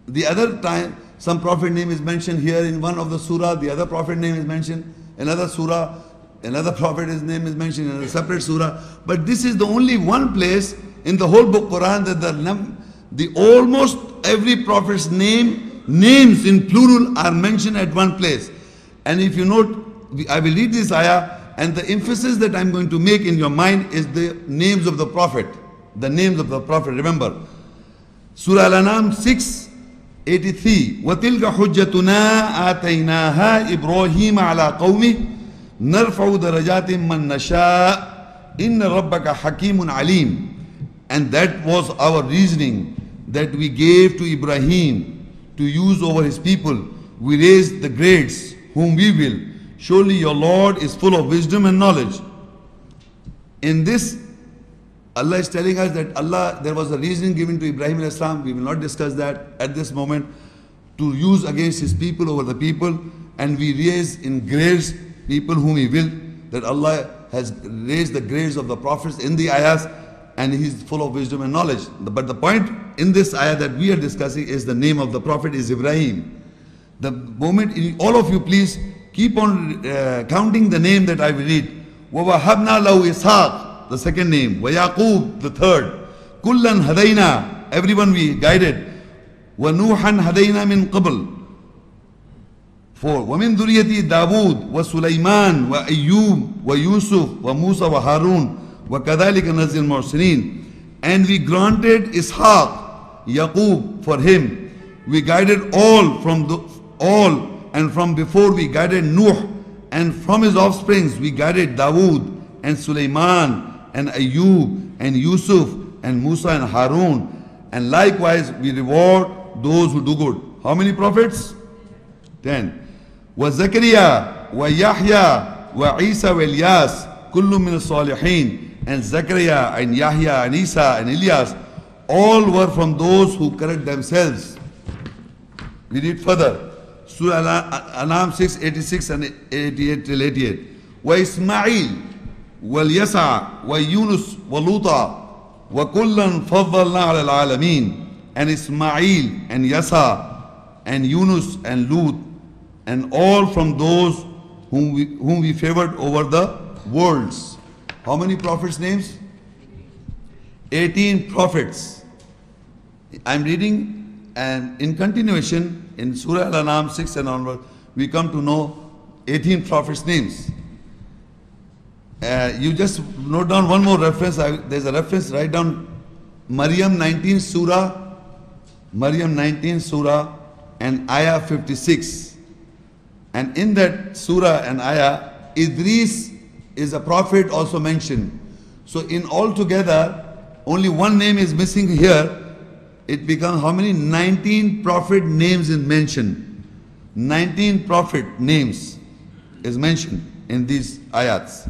The other time, some prophet name is mentioned here in one of the surah, the other prophet name is mentioned, another surah, another prophet's name is mentioned in a separate surah. But this is the only one place in the whole book Quran that the almost every prophet's names in plural are mentioned at one place. And if you note, I will read this ayah, and the emphasis that I'm going to make in your mind is the names of the prophet. The names of the prophet. Remember, Surah Al-Anam 6:83. وَتِلْكَ حُجَّتُنَا آتَيْنَاهَا إِبْرَاهِيمَ عَلَىٰ قَوْمِهِ نَرْفَعُ دَرَجَاتٍ مَّن نَّشَاءُ إِنَّ رَبَّكَ حَكِيمٌ عَلِيمٌ. And that was our reasoning that we gave to Ibrahim to use over his people. We raised the grades whom we will. Surely your Lord is full of wisdom and knowledge. In this, Allah is telling us that there was a reason given to Ibrahim al-Islam. We will not discuss that at this moment, to use against his people over the people. And we raise in grades people whom he will. That Allah has raised the grades of the prophets in the ayahs, and he is full of wisdom and knowledge. But the point in this ayah that we are discussing is the name of the prophet is Ibrahim. The moment, all of you please keep on counting the name that I will read. وَوَهَبْنَا لَهُ إِسْحَاقَ, the second name. وَيَعْقُوب, the third. كُلًّا هَدَيْنَا, everyone we guided. وَنُوحًا هَدَيْنَا مِنْ قَبْلِ, 4. وَمِنْ ذُرِّيَّتِي دَاوُودَ وَسُلَيْمَانَ وَأَيُّوبَ وَيُوسُفَ وَمُوسَى وَهَارُونَ وَكَذَلِكَ نَزِّلُ الْمُحْسِنِينَ. And we granted Ishaq, Yaqub, for him. We guided all and from before we guided Nuh, and from his offsprings we guided Dawood and Sulaiman and Ayyub and Yusuf and Musa and Harun. And likewise we reward those who do good. How many prophets? 10. وَزَكَرِيَا وَيَحْيَا وَعِيسَى وَإِلْيَاسَ كُلٌّ مِّنَ الصَّالِحِينَ. And Zechariah and Yahya and Isa and Ilyas, all were from those who correct themselves. We read further. Surah Al-Anam 6:86 and 88 till 88. وَإِسْمَعِيلَ وَالْيَسَعَ وَيُونُسَ وَلُوطًا وَكُلًّا فَضَّلْنَا عَلَى الْعَالَمِينَ. And Ismail and Yasa and Yunus and Lut, and all from those whom we favored over the worlds. How many prophets' names? 18 prophets. I'm reading, and in continuation, in Surah Al-Anam 6 and onward, we come to know 18 prophets' names. You just note down one more reference. There's a reference, write down Maryam 19 Surah, and Ayah 56. And in that Surah and Ayah, Idris is a prophet also mentioned. So in altogether, only one name is missing here. It becomes how many? 19 prophet names is mentioned. 19 prophet names is mentioned in these ayats.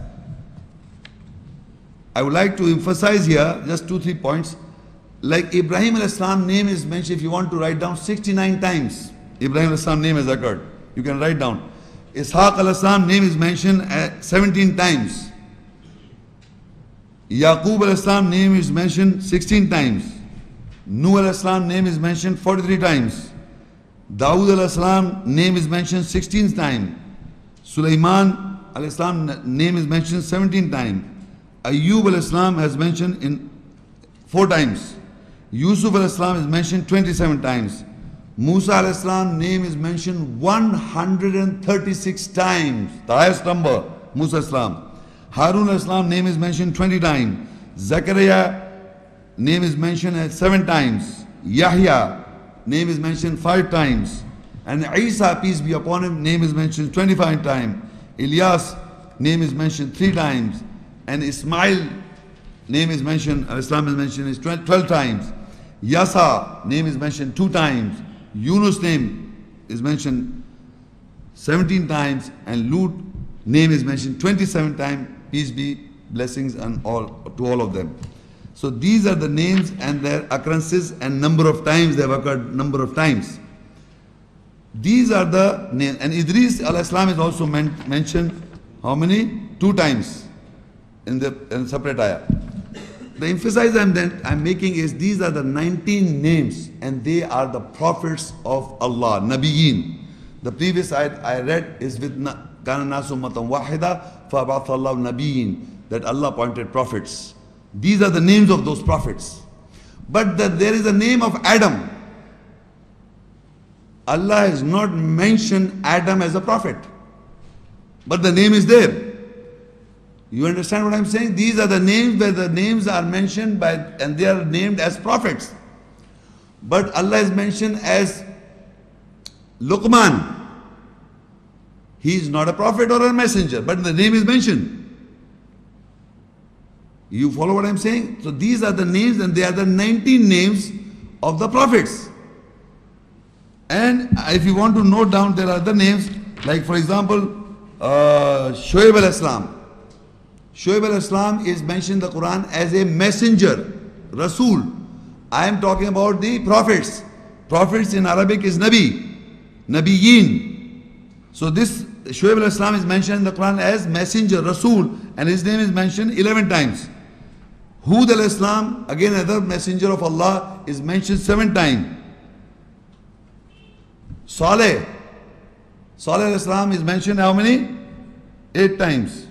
I would like to emphasize here just 2-3 points. Like Ibrahim al-Islam name is mentioned, if you want to write down, 69 times. Ibrahim al-Islam name has occurred. You can write down. Ishaq al-Islam name is mentioned 17 times. Yaqub al-Islam name is mentioned 16 times. Nuh al-Islam name is mentioned 43 times. Dawood al-Islam name is mentioned 16 times. Sulaiman al-Islam name is mentioned 17 times. Ayyub al-Islam has mentioned in 4 times. Yusuf al-Islam is mentioned 27 times. Musa al-Islam name is mentioned 136 times. The highest number, Musa al-Islam. Harun al-Islam name is mentioned 20 times. Zechariah name is mentioned 7 times. Yahya name is mentioned 5 times. And Isa, peace be upon him, name is mentioned 25 times. Ilyas name is mentioned 3 times. And Ismail name is mentioned, Islam is mentioned 12 times. Yasa name is mentioned 2 times. Yunus name is mentioned 17 times. And Lut name is mentioned 27 times. Peace be, blessings and all to all of them. So these are the names and their occurrences and number of times they have occurred, number of times. These are the names. And Idris al-Islam is also mentioned how many? 2 times in the separate ayah. the emphasis I'm making is these are the 19 names and they are the prophets of Allah, Nabiyyin. The previous ayat I read is with Kana Nasu Ummatan Wahida Fa'abatha Allah Nabiyyin, that Allah appointed prophets. These are the names of those prophets. But there is a name of Adam. Allah has not mentioned Adam as a prophet, but the name is there. You understand what I'm saying? These are the names where the names are mentioned by, and they are named as prophets. But Allah is mentioned as Luqman. He is not a prophet or a messenger, but the name is mentioned. You follow what I'm saying? So these are the names, and they are the 19 names of the prophets. And if you want to note down, there are other names, like for example, Shoaib al-Islam. Shoaib al-Islam is mentioned in the Quran as a messenger, Rasul. I am talking about the prophets. Prophets in Arabic is Nabi, Nabiyyin. So this Shoaib al-Islam is mentioned in the Quran as messenger, Rasul, and his name is mentioned 11 times. Hud al-Islam, again another messenger of Allah, is mentioned 7 times. Saleh al-Islam is mentioned how many? 8 times.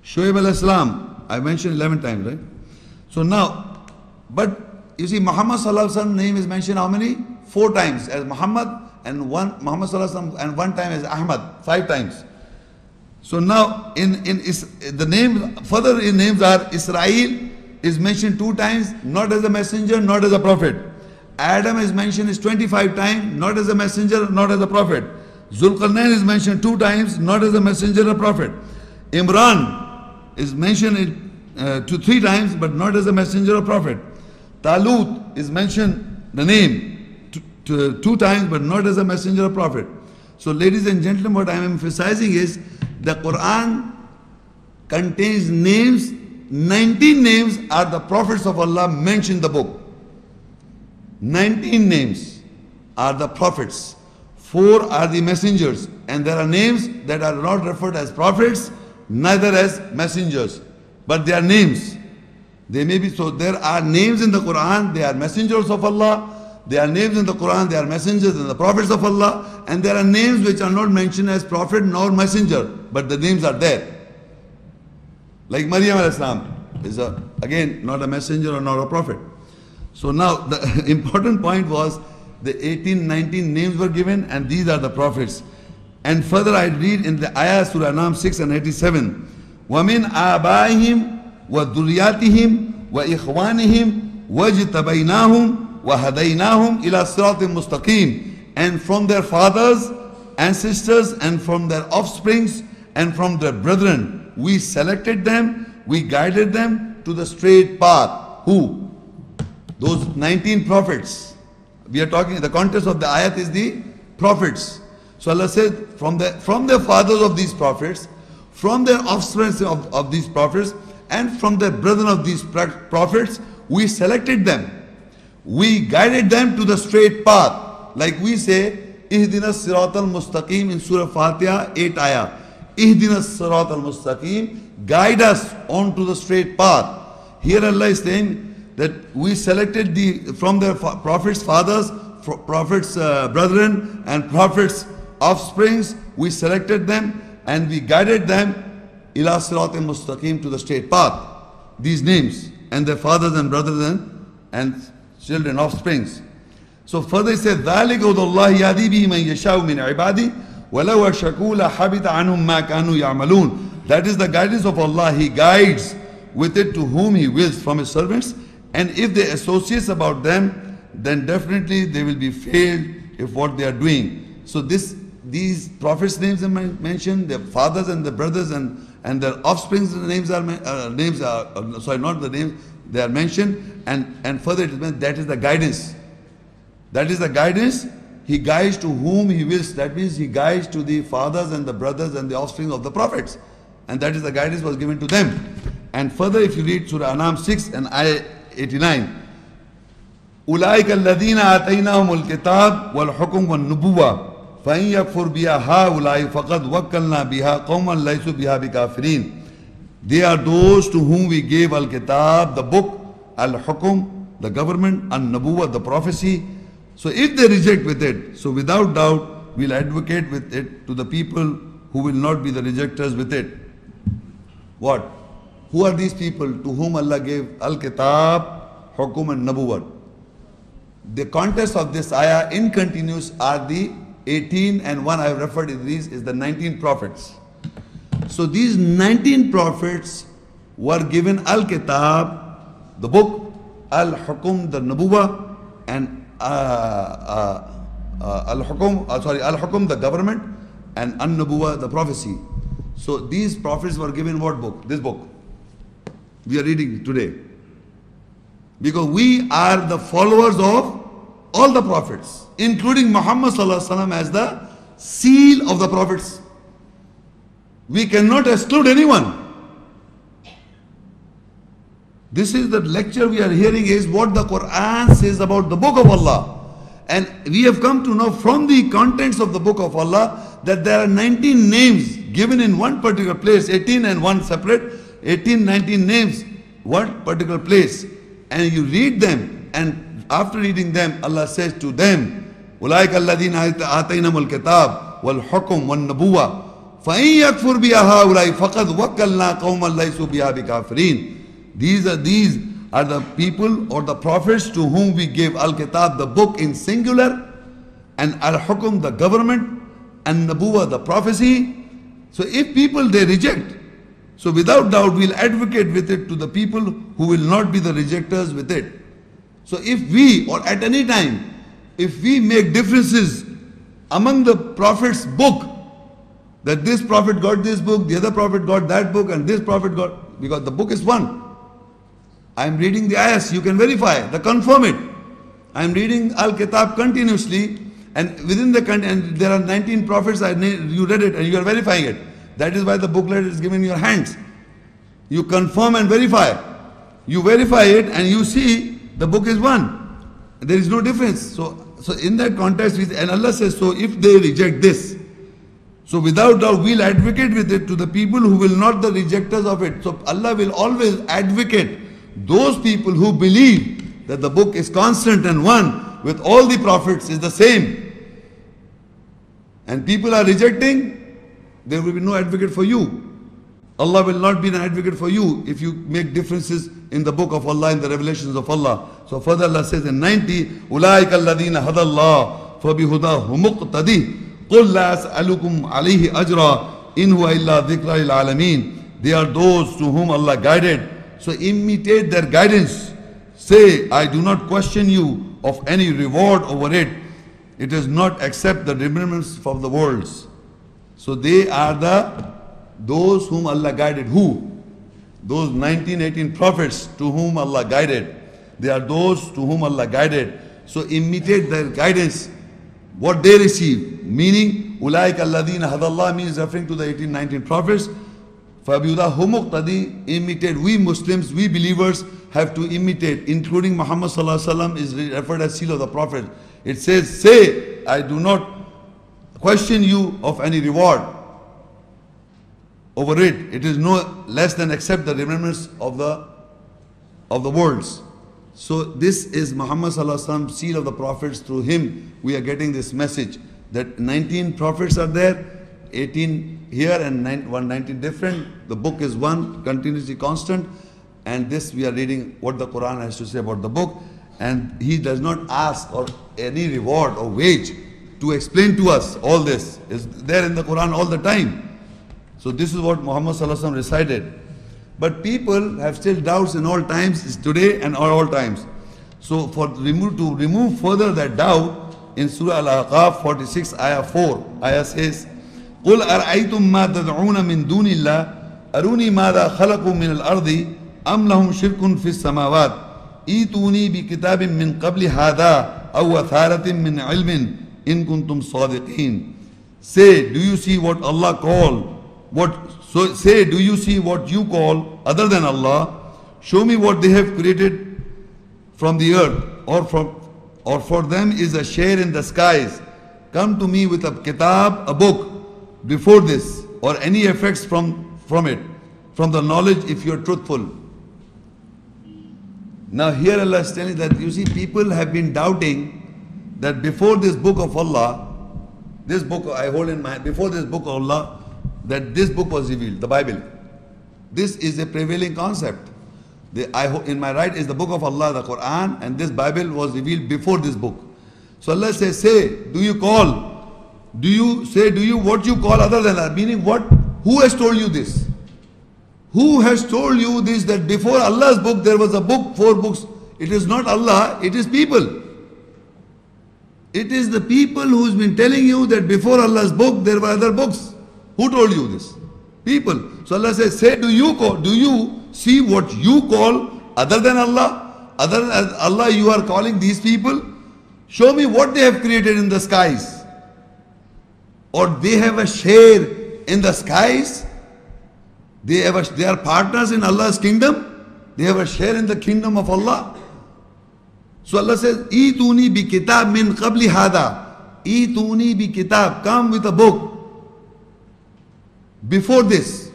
Shoaib al-Islam, I mentioned 11 times, right? So now, but you see Muhammad sallallahu alaihi wasallam name is mentioned how many? 4 times as Muhammad, and Muhammad sallallahu alaihi wasallam, and 1 time as Ahmad, 5 times. So now the name, further in names are Israel is mentioned 2 times, not as a messenger, not as a prophet. Adam is mentioned is 25 times, not as a messenger, not as a prophet. Zulqarnain is mentioned 2 times, not as a messenger or prophet. Imran is mentioned 3 times, but not as a messenger or prophet. Talut is mentioned, the name, 2 times, but not as a messenger or prophet. So ladies and gentlemen, what I am emphasizing is the Quran contains names, 19 names are the prophets of Allah mentioned in the book. 19 names are the prophets, 4 are the messengers, and there are names that are not referred as prophets, neither as messengers, but they are names. They may be, so there are names in the Quran, they are messengers of Allah. There are names in the Quran, they are messengers and the prophets of Allah. And there are names which are not mentioned as prophet nor messenger, but the names are there. Like Maryam al-Islam is again not a messenger or not a prophet. So now the important point was the 18, 19 names were given, and these are the prophets. And further I read in the ayah Surah Al-Anam 6 and 87. وَمِنْ آبَائِهِمْ وَذُرِّيَّاتِهِمْ وَإِخْوَانِهِمْ وَاجْتَبَيْنَاهُمْ وَهَدَيْنَاهُمْ إِلَى صِرَاطٍ مُسْتَقِيمٍ. And from their fathers and sisters and from their offsprings and from their brethren, we selected them, we guided them to the straight path. Who? Those 19 prophets. We are talking, the context of the ayat is the prophets. So Allah said, from the fathers of these prophets, from their offspring of these prophets, and from the brethren of these prophets, we selected them. We guided them to the straight path. Like we say, Ihdina Siratal Mustaqim in Surah Fatiha, 8 ayah. Ihdina Siratal Mustaqim, guide us onto the straight path. Here Allah is saying that we selected from their prophets' fathers, prophets' brethren, and prophets' offsprings, we selected them and we guided them ila siratim mustaqim, to the straight path. These names and their fathers and brothers and children, offsprings. So further he said, ذَلِكَ هُدَى اللَّهِ يَهْدِي بِهِ مَن يَشَاءُ مِنْ عِبَادِهِ وَلَوْ أَشْرَكُوا لَحَبِطَ عَنْهُمْ مَا كَانُوا يَعْمَلُونَ. That is the guidance of Allah. He guides with it to whom He wills from His servants. And if they associate about them, then definitely they will be failed if what they are doing. So these prophets' names are mentioned, their fathers and their brothers and their offsprings names are not the names, they are mentioned, and further it is meant that is the guidance. That is the guidance. He guides to whom He wills. That means He guides to the fathers and the brothers and the offspring of the prophets. And that is the guidance was given to them. And further if you read Surah Al-Anam 6 and ayah 89. أُولَٰئِكَ الَّذِينَ آتَيْنَاهُمُ الْكِتَابَ وَالْحُكْمَ وَالنُّبُوَّةَ فَإِن يَكْفُرْ بِهَا هَٰؤُلَاءِ فَقَدْ وَكَّلْنَا بِهَا قَوْمًا لَيْسُوا بِهَا بِكَافِرِينَ. They are those to whom we gave Al-Kitab, the book, Al-Hukum, the government, An-Nabuwah, the prophecy. So if they reject with it, so without doubt, we'll advocate with it to the people who will not be the rejectors with it. What? Who are these people to whom Allah gave Al-Kitab, Hukum and Nabuwah? The context of this ayah in continuous are the 18 and 1 I have referred to these is the 19 prophets. So these 19 prophets were given Al-Kitab, the book, Al-Hukum, the Nabuwah, and Al-Hukum, the government, and An-Nabuwah, the prophecy. So these prophets were given what book? This book we are reading today. Because we are the followers of all the prophets, including Muhammad sallallahu alaihi wasallam as the seal of the prophets. We cannot exclude anyone. This is the lecture we are hearing is what the Quran says about the book of Allah. And we have come to know from the contents of the book of Allah that there are 19 names given in one particular place, 18 and one separate, 18, 19 names, one particular place. And you read them, and after reading them, Allah says to them, أُولَٰئِكَ الَّذِينَ آتَيْنَهُمُ الْكِتَابَ وَالْحُكْمَ وَالنَّبُوَّةَ فَإِن يَكْفُرْ بِهَا هَؤُلَاءِ فَقَدْ وَكَّلْنَا قَوْمًا لَيْسُوا بِهَا بِكَافِرِينَ. These are the people or the prophets to whom we gave Al-Kitab, the book in singular, and Al-Hukum, the government, and Nabuwah, the prophecy. So if people they reject, so without doubt we'll advocate with it to the people who will not be the rejectors with it. So if we, or at any time, if we make differences among the prophet's book, that this prophet got this book, the other prophet got that book, and this prophet got, because the book is one. I am reading the ayahs, you can verify, confirm it. I am reading Al-Kitab continuously, and within the and there are 19 prophets, you read it and you are verifying it. That is why the booklet is given in your hands. You confirm and verify. You verify it and you see the book is one. There is no difference. So in that context, and Allah says, so if they reject this, so without doubt we'll advocate with it to the people who will not the rejectors of it. So Allah will always advocate those people who believe that the book is constant and one with all the prophets is the same. And people are rejecting, there will be no advocate for you. Allah will not be an advocate for you if you make differences in the book of Allah, in the revelations of Allah. So further Allah says in 90, أُولَٰئِكَ الَّذِينَ هَدَى اللَّهُ فَبِهُدَاهُ مُقْتَدِي قُلْ لَا أَسْأَلُكُمْ عَلَيْهِ أَجْرًا إِنْ هُوَ إِلَّا ذِكْرًا لِلْعَالَمِينَ. They are those to whom Allah guided. So imitate their guidance. Say, I do not question you of any reward over it. It is not except the remembrance of the worlds. So they are those whom Allah guided. Who? Those 19, 18 prophets to whom Allah guided. They are those to whom Allah guided. So imitate their guidance, what they receive. Meaning, أُولَٰئِكَ الَّذِينَ هَدَى اللَّهُ means referring to the 18, 19 prophets. فَبِيُدَهُ مُقْتَدِي, imitate. We Muslims, we believers have to imitate, including Muhammad sallallahu alaihi wasallam is referred as seal of the Prophet. It says, say, I do not question you of any reward over it. It is no less than except the remembrance of the worlds. So this is Muhammad sallallahu alaihi wasallam, seal of the prophets. Through him we are getting this message that 19 prophets are there, 18 here and 119 different. The book is one, continuously constant. And this we are reading what the Quran has to say about the book. And he does not ask or any reward or wage to explain to us. All this is there in the Quran all the time. So this is what Muhammad sallallahu alaihi wasallam recited. But people have still doubts in all times, today and all times. So to remove further that doubt, in Surah Al-Ahqaf 46 ayah 4, ayah says, قُلْ أَرْأَيْتُمْ مَا تَدْعُونَ مِن دُونِ اللَّهِ أَرُونِي مَاذَا خَلَقُوا مِنَ الْأَرْضِ أَمْ لَهُمْ شِرْكٌ فِي السَّمَاوَاتِ إِيتُونِي بِكِتَابٍ مِّن قَبْلِ هَذَا أَوْ أَثَارَةٍ مِّنْ عِلْمٍ إِن كُنتُمْ صَادِقِينَ. Say, do you see what Allah called? Say, do you see what you call other than Allah? Show me what they have created from the earth, or for them is a share in the skies. Come to me with a kitab, a book, before this, or any effects from it. from the knowledge if you are truthful. Now here Allah is telling that, you see, people have been doubting that before this book of Allah, this book I hold in my hand, before this book of Allah, that this book was revealed, the Bible. This is a prevailing concept. In my right is the book of Allah, the Quran, and this Bible was revealed before this book. So Allah says, what you call other than Allah? Meaning what? Who has told you this? Who has told you this, that before Allah's book there was a book, 4 books? It is not Allah, it is people. It is the people who's been telling you that before Allah's book there were other books. Who told you this? People. So Allah says, do you see what you call other than Allah? Other than Allah you are calling these people? Show me what they have created in the skies. Or they have a share in the skies? They are partners in Allah's kingdom? They have a share in the kingdom of Allah? So Allah says, Ituni bi kitab min qabli hada. Ituni bi kitab. Come with a book before this.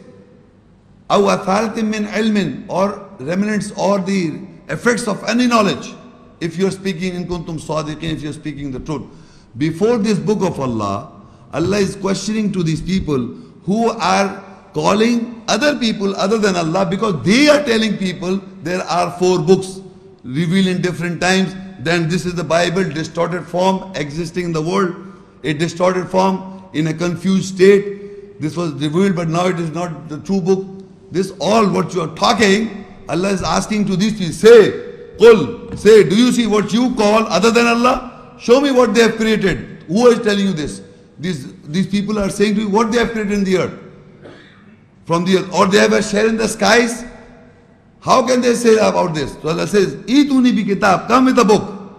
Aw atharatin min ilmin, or remnants or the effects of any knowledge. If you are speaking in kuntum sadiqin, if you are speaking the truth. Before this book of Allah, Allah is questioning to these people who are calling other people other than Allah, because they are telling people there are 4 books revealed in different times. Then this is the Bible, distorted form existing in the world, a distorted form in a confused state. This was revealed, but now it is not the true book. This all what you are talking, Allah is asking to these people, say, do you see what you call other than Allah? Show me what they have created. Who is telling you this? These people are saying to you what they have created in the earth. From the earth. Or they have a share in the skies. How can they say about this? So Allah says, Ituni bi kitab, come with a book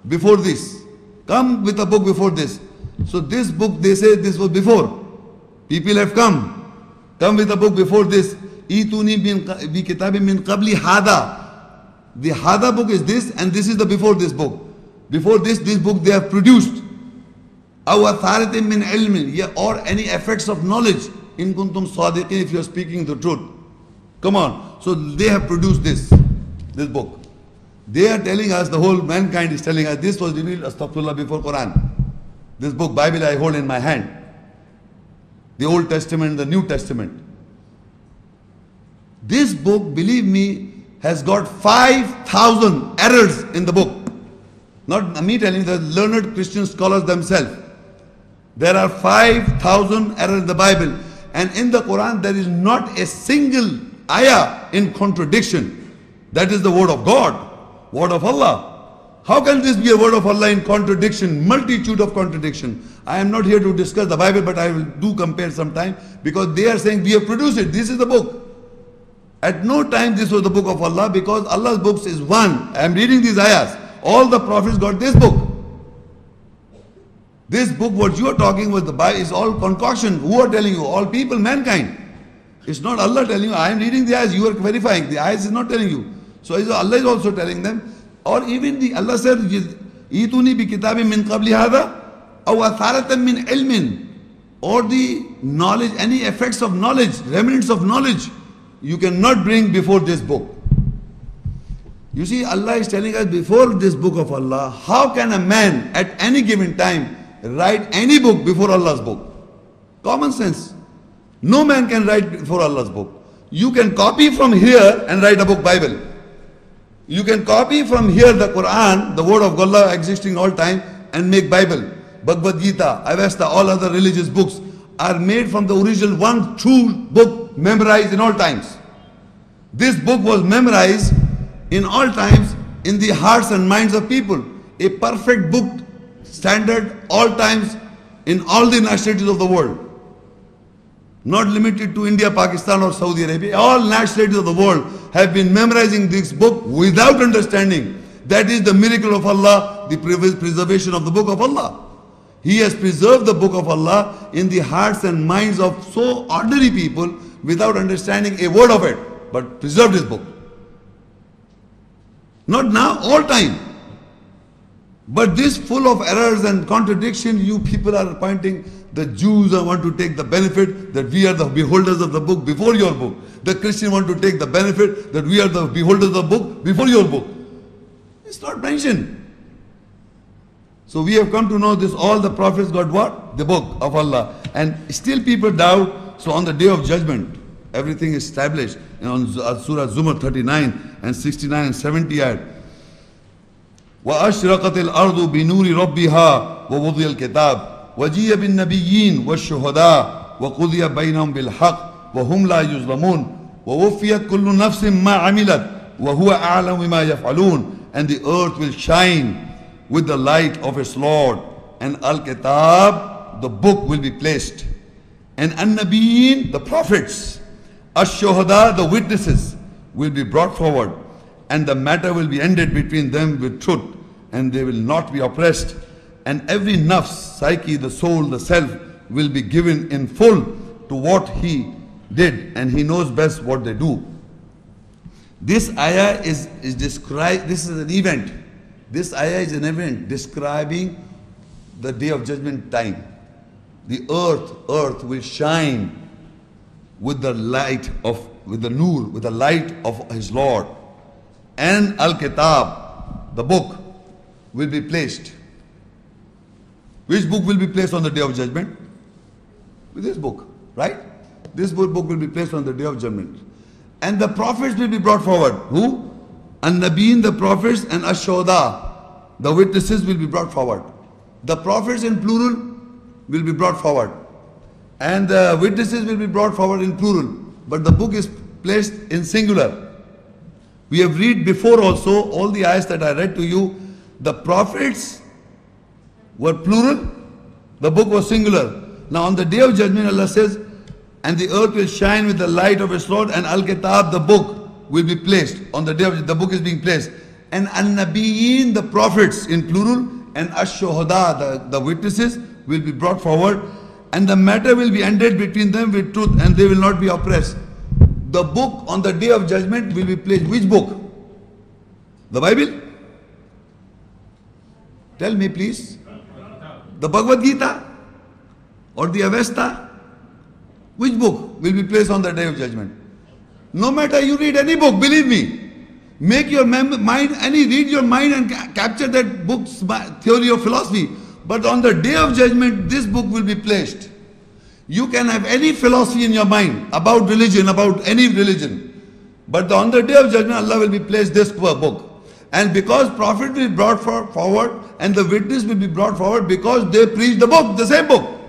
before this. Come with a book before this. So this book, they say this was before. People have come. Come with a book before this. Ituni bi kitabin min qabli hada. The hada book is this, and this is the before this book. Before this book they have produced. Aw atharatin min ilmin, or any effects of knowledge. In kuntum sadiqin, if you are speaking the truth. Come on. So they have produced this book. They are telling us, the whole mankind is telling us, this was revealed, astaghfirullah, before Quran. This book, Bible, I hold in my hand. The Old Testament, the New Testament. This book, believe me, has got 5,000 errors in the book. Not me telling, the learned Christian scholars themselves. There are 5,000 errors in the Bible. And in the Quran, there is not a single ayah in contradiction. That is the word of God, word of Allah. How can this be a word of Allah in contradiction? Multitude of contradiction. I am not here to discuss the Bible, but I will do compare sometime, because they are saying we have produced it. This is the book. At no time this was the book of Allah, because Allah's books is one. I am reading these ayahs. All the prophets got this book. This book, what you are talking with the Bible, is all concoction. Who are telling you? All people, mankind. It's not Allah telling you. I am reading the ayahs, you are verifying. The ayahs is not telling you. So Allah is also telling them. Or even Allah said, Ituni bi kitabin min qabli hada, aw atharatan min ilmin, or the knowledge, any effects of knowledge, remnants of knowledge, you cannot bring before this book. You see, Allah is telling us before this book of Allah, how can a man at any given time write any book before Allah's book? Common sense. No man can write before Allah's book. You can copy from here and write a book, Bible. You can copy from here the Quran, the word of Allah existing all time, and make Bible. Bhagavad Gita, Avesta, all other religious books are made from the original one true book memorized in all times. This book was memorized in all times in the hearts and minds of people. A perfect book, standard all times in all the nationalities of the world. Not limited to India, Pakistan or Saudi Arabia. All nationalities of the world have been memorizing this book without understanding. That is the miracle of Allah, the preservation of the book of Allah. He has preserved the book of Allah in the hearts and minds of so ordinary people without understanding a word of it, but preserved his book. Not now, all time. But this full of errors and contradiction, you people are pointing The Jews want to take the benefit that we are the beholders of the book before your book. The Christian want to take the benefit that we are the beholders of the book before your book. It's not mentioned. So we have come to know this, all the prophets got what? The book of Allah. And still people doubt. So on the day of judgment, everything is established. On Surah Az-Zumar 39 and 69 and 70 ayat. وَأَشْرَقَتِ الْأَرْضُ بِنُورِ رَبِّهَا وَوُضِيَ الْكِتَابِ وَجِيَ بِالنَّبِيِّينَ وَالشُّهَدَاءِ وَقُضِيَ بَيْنَهُمْ بِالْحَقِّ وَهُمْ لَا يُظْلَمُونَ وَوُفِّيَتْ كُلُّ نَفْسٍ مَا عَمِلَتْ وَهُوَ أَعْلَمُ بِمَا يَفْعَلُونَ. And the earth will shine with the light of its Lord, and Al-Kitab, the book, will be placed, and An-Nabiyyin, the prophets, Ash-Shuhada, the witnesses, will be brought forward, and the matter will be ended between them with truth, and they will not be oppressed, and every nafs, psyche, the soul, the self, will be given in full to what he did, and he knows best what they do. This ayah is described, this is an event. This ayah is an event describing the day of judgment time. The earth will shine with the light of, with the nur, with the light of his Lord. And Al-Kitab, the book, will be placed. Which book will be placed on the day of judgment? With this book, right? This book will be placed on the day of judgment. And the prophets will be brought forward. Who? An-Nabiyyin, the prophets, and Ash-Shuhada, the witnesses, will be brought forward. The prophets in plural will be brought forward. And the witnesses will be brought forward in plural. But the book is placed in singular. We have read before also, all the ayahs that I read to you, the prophets were plural, the book was singular. Now on the day of judgment, Allah says, and the earth will shine with the light of its Lord, and Al-Kitab, the book, will be placed. On the day of the book is being placed. And An-Nabiyyin, the prophets in plural, and Ash-Shuhada, the witnesses, will be brought forward, and the matter will be ended between them with truth, and they will not be oppressed. The book on the day of judgment will be placed. Which book? The Bible? Tell me please. The Bhagavad Gita? Or the Avesta? Which book will be placed on the day of judgment? No matter you read any book, believe me, make your mind, read your mind and capture that book's theory of philosophy. But on the day of judgment, this book will be placed. You can have any philosophy in your mind about religion, about any religion. But on the day of judgment, Allah will be placed this book. And because prophet will be brought forward and the witness will be brought forward because they preach the book, the same book.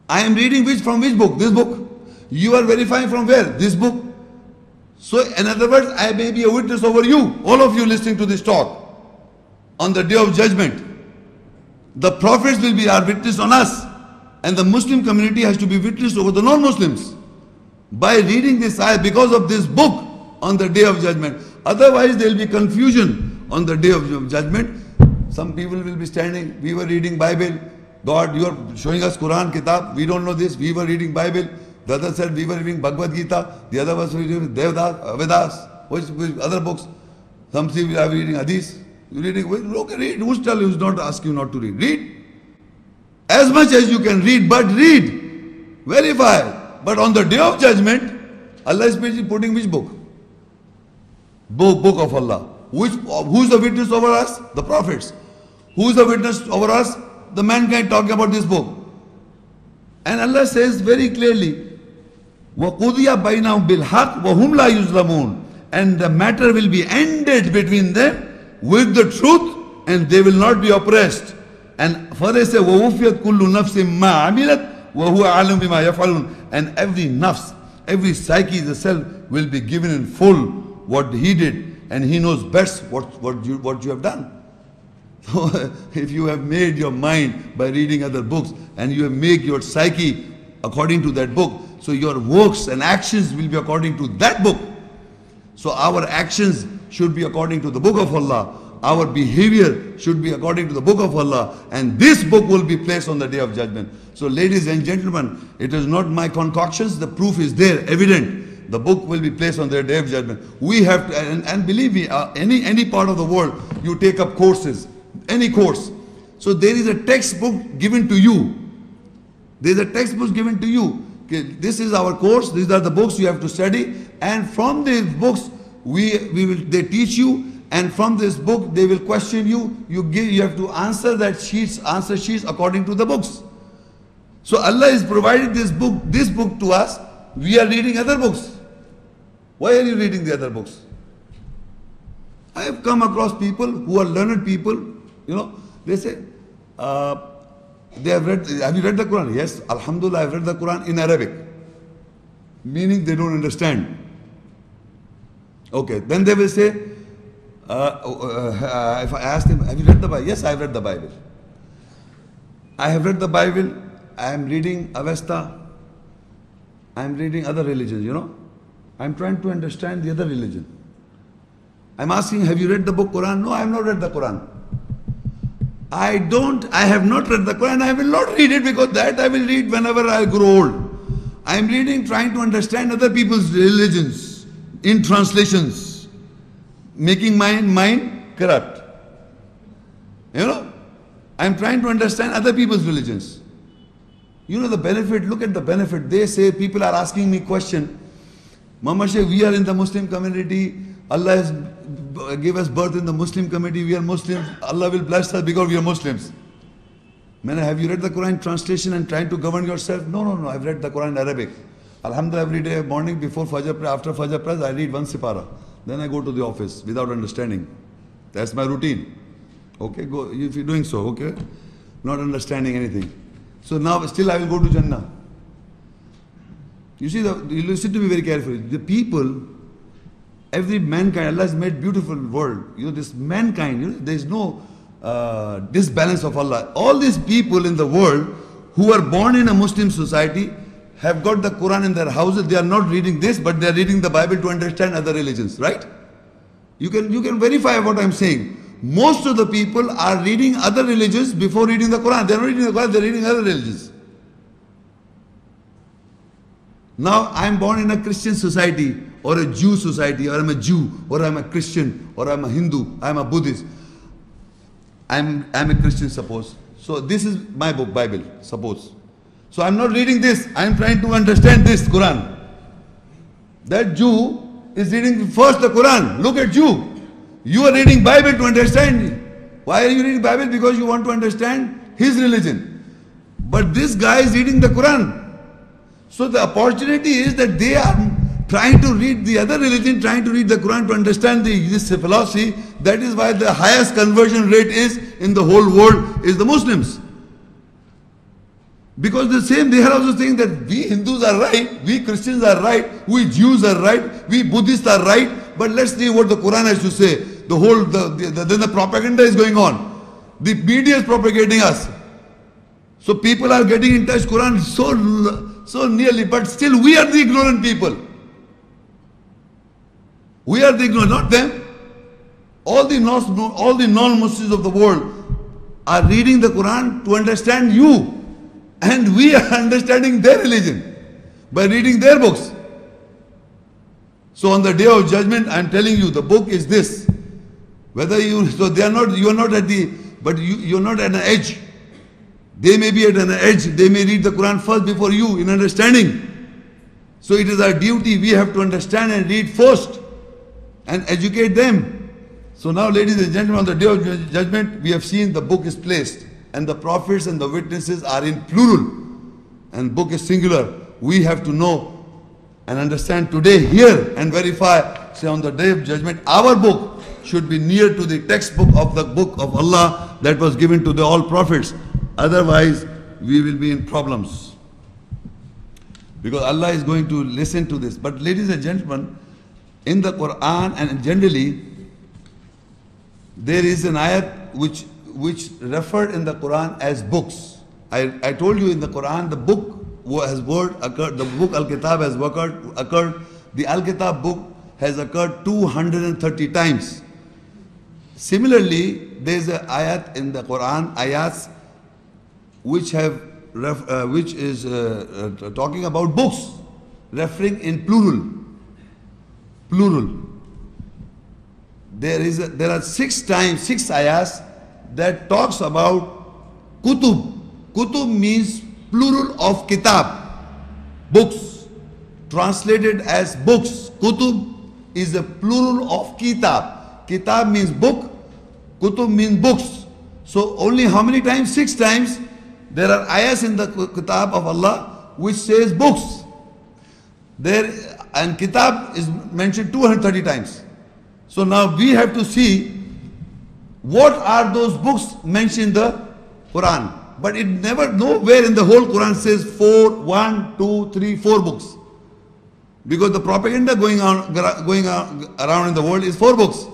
I am reading from which book? This book. You are verifying from where? This book. So in other words, I may be a witness over you, all of you listening to this talk. On the day of judgment, the prophets will be our witness on us, and the Muslim community has to be witness over the non-Muslims by reading this ayah because of this book on the day of judgment. Otherwise there will be confusion on the day of judgment. Some people will be standing, we were reading Bible, God, you are showing us Quran, Kitab, we don't know this, we were reading Bible. The other said we were reading Bhagavad Gita, the other was reading Devdas, Vedas, which other books. Some say we are reading Hadith. You reading, okay, read. Who's telling you, who's not asking you not to read? Read. As much as you can read, but read. Verify. But on the day of judgment, Allah is putting which book? Book of Allah. Who's the witness over us? The prophets. Who's the witness over us? The mankind talking about this book. And Allah says very clearly, وَقُضِيَ بَيْنَهُمْ بِالْحَقِّ وَهُمْ لَا يُظْلَمُونَ. And the matter will be ended between them with the truth, and they will not be oppressed. And further say, وَوُفِيَتْ كُلُّ نَفْسٍ مَا عَمِلَتْ وَهُوَ عَلِمُ بِمَا يَفْعَلُونَ. And every nafs, every psyche, the self, will be given in full what he did, and he knows best what you have done. So if you have made your mind by reading other books, and you have made your psyche according to that book, so your works and actions will be according to that book. So our actions should be according to the book of Allah. Our behavior should be according to the book of Allah. And this book will be placed on the day of judgment. So ladies and gentlemen, it is not my concoctions. The proof is there, evident. The book will be placed on the day of judgment. We have to, and believe me, any part of the world, you take up courses, any course. So there is a textbook given to you. There is a textbook given to you. Okay, this is our course. These are the books you have to study, and from these books they teach you, and from this book they will question you. You have to answer answer sheets according to the books. So Allah is provided this book to us. We are reading other books. Why are you reading the other books? I have come across people who are learned people. They say they have read. Have you read the Quran? Yes, Alhamdulillah, I have read the Quran in Arabic. Meaning they don't understand. Okay, then they will say, if I ask them, have you read the Bible? Yes, I have read the Bible. I have read the Bible. I am reading Avesta. I am reading other religions, I am trying to understand the other religion. I am asking, have you read the book Quran? No, I have not read the Quran. I have not read the Quran. I will not read it, because that I will read whenever I grow old. I am reading, trying to understand other people's religions in translations, making my mind corrupt. I am trying to understand other people's religions. The benefit, look at the benefit. They say, people are asking me question, Mama Shaykh, we are in the Muslim community. Allah has gave us birth in the Muslim community. We are Muslims. Allah will bless us because we are Muslims. Man, have you read the Quran translation and trying to govern yourself? No. I've read the Quran in Arabic. Alhamdulillah, every day morning before Fajr, after Fajr prayers, I read one sipara. Then I go to the office without understanding. That's my routine. Okay, go if you're doing so. Okay, not understanding anything. So now still I will go to Jannah. You see, you listen to me very carefully. The people, every mankind, Allah has made beautiful world. This mankind, there is no disbalance of Allah. All these people in the world who are born in a Muslim society have got the Quran in their houses. They are not reading this, but they are reading the Bible to understand other religions, right? You can verify what I am saying. Most of the people are reading other religions before reading the Quran. They are not reading the Quran, they are reading other religions. Now I am born in a Christian society or a Jew society, or I am a Jew, or I am a Christian, or I am a Hindu, I am a Buddhist. I am a Christian, suppose. So this is my book, Bible, suppose. So I am not reading this, I am trying to understand this Quran. That Jew is reading first the Quran. Look at you. You are reading Bible to understand. Why are you reading Bible? Because you want to understand his religion. But this guy is reading the Quran. So the opportunity is that they are trying to read the other religion, trying to read the Quran to understand this philosophy. That is why the highest conversion rate is in the whole world is the Muslims. Because they are also saying that we Hindus are right, we Christians are right, we Jews are right, we Buddhists are right. But let's see what the Quran has to say. Then the propaganda is going on. The media is propagating us. So people are getting in touch Quran so nearly, but still we are the ignorant people. We are the ignorant, not them. All the non-Muslims of the world are reading the Quran to understand you. And we are understanding their religion by reading their books. So on the day of judgment, I am telling you, the book is this. Whether you are not at an edge. They may be at an edge. They may read the Quran first before you in understanding. So it is our duty. We have to understand and read first and educate them. So now, ladies and gentlemen, on the day of judgment, we have seen the book is placed, and the prophets and the witnesses are in plural, and book is singular. We have to know and understand today, here, and verify. Say on the day of judgment, our book should be near to the textbook of the book of Allah that was given to all prophets. Otherwise, we will be in problems. Because Allah is going to listen to this. But ladies and gentlemen, in the Quran and generally, there is an ayat which referred in the Quran as books. I told you in the Quran, the book has occurred, the book Al-Kitab has occurred. The Al-Kitab book has occurred 230 times. Similarly, there is an ayat in the Quran, ayats which is talking about books, referring in plural. There are six ayahs that talks about Kutub. Kutub means plural of kitab, books. Translated as books. Kutub is a plural of kitab. Kitab means book, kutub means books. So only how many times? 6 times. There are ayahs in the kitab of Allah which says books. And kitab is mentioned 230 times. So now we have to see what are those books mentioned in the Quran. But it never, nowhere in the whole Quran says 1, 2, 3, 4 books. Because the propaganda going around in the world is 4 books.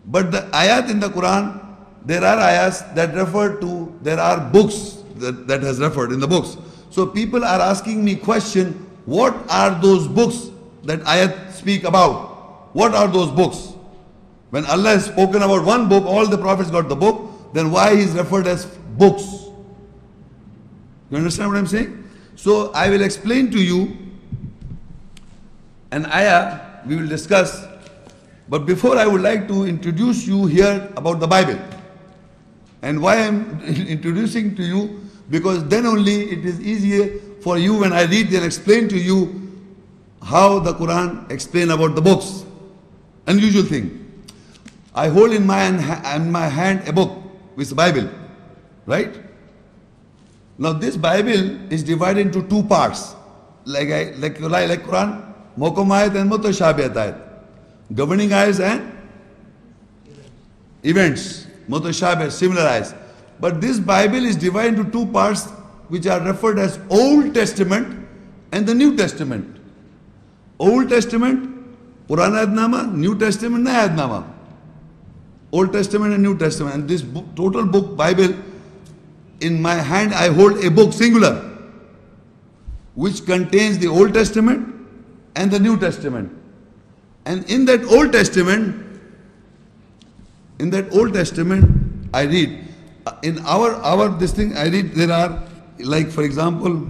But the ayat in the Quran, there are ayahs that refer to, there are books that has referred in the books. So people are asking me question, what are those books that ayat speak about? What are those books? When Allah has spoken about one book, all the prophets got the book, then why is referred as books? You understand what I'm saying? So I will explain to you an ayah we will discuss. But before, I would like to introduce you here about the Bible. And why I'm introducing to you, because then only it is easier for you when I read and explain to you how the Quran explain about the books. Unusual thing. I hold in my hand a book, which is the Bible, right? Now this Bible is divided into 2 parts. Like Quran, Muhkam ayat and Mutashabih ayat. Governing ayahs and events. Mutashabih, similar ayahs. But this Bible is divided into 2 parts which are referred as Old Testament and the New Testament. Old Testament, Purana Ahdnama, New Testament, Naya Ahdnama. Old Testament and New Testament. And this total book, Bible, in my hand I hold a book, singular, which contains the Old Testament and the New Testament. And in that Old Testament, I read, in our this thing, I read, there are, like for example,